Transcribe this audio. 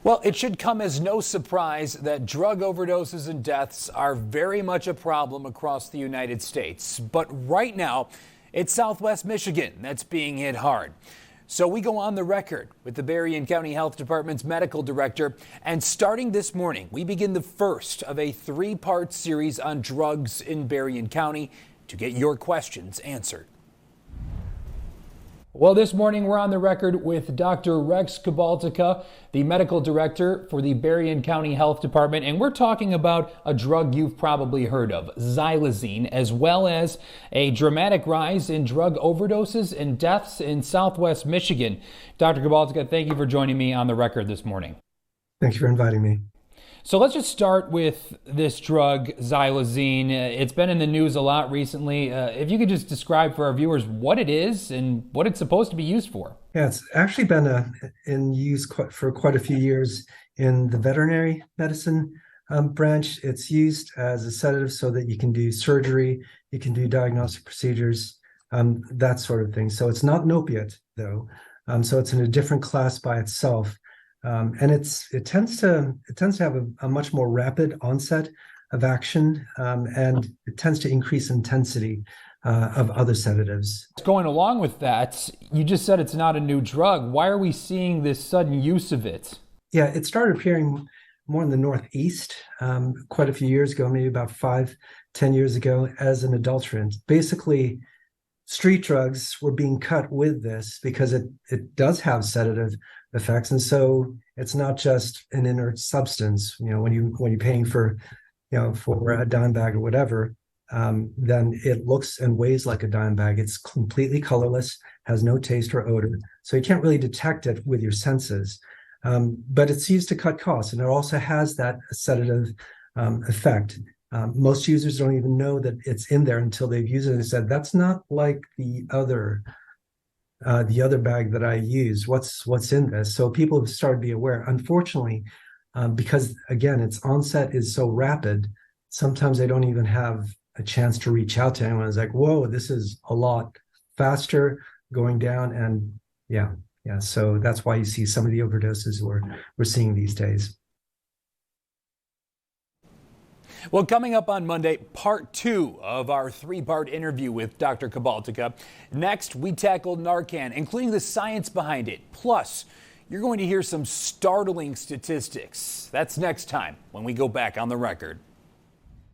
Well, it should come as no surprise that drug overdoses and deaths are very much a problem across the United States. But right now, it's Southwest Michigan that's being hit hard. So we go on the record with the Berrien County Health Department's medical director. And starting this morning, we begin the first of a three-part series on drugs in Berrien County to get your questions answered. Well, this morning we're on the record with Dr. Rex Kabaltica, the medical director for the Berrien County Health Department, and we're talking about a drug you've probably heard of, Xylazine, as well as a dramatic rise in drug overdoses and deaths in Southwest Michigan. Dr. Kabaltica, thank you for joining me on the record this morning. Thank you for inviting me. So let's just start with this drug, Xylazine. It's been in the news a lot recently. If you could just describe for our viewers what it is and what it's supposed to be used for. Yeah, it's actually been in use for quite a few years in the veterinary medicine branch. It's used as a sedative so that you can do surgery, you can do diagnostic procedures, that sort of thing. So it's not an opiate, though. So it's in a different class by itself. And it tends to have a much more rapid onset of action, and it tends to increase intensity of other sedatives. Going along with that, you just said it's not a new drug. Why are we seeing this sudden use of it? Yeah, it started appearing more in the Northeast quite a few years ago, maybe about 5-10 years ago, as an adulterant. Basically, street drugs were being cut with this because it does have sedative effects, and so it's not just an inert substance. You know, when you're paying for a dime bag or whatever, then it looks and weighs like a dime bag. It's completely colorless, has no taste or odor, so you can't really detect it with your senses. But it's used to cut costs, and it also has that sedative effect. Most users don't even know that it's in there until they've used it and said, "That's not like the other bag that I use. What's in this?" So people have started to be aware. Unfortunately, because again, its onset is so rapid, sometimes they don't even have a chance to reach out to anyone. It's like, whoa, this is a lot faster going down, and yeah. So that's why you see some of the overdoses we're seeing these days. Well, coming up on Monday, part 2 of our 3-part interview with Dr. Kabaltica. Next, we tackle Narcan, including the science behind it. Plus, you're going to hear some startling statistics. That's next time when we go back on the record.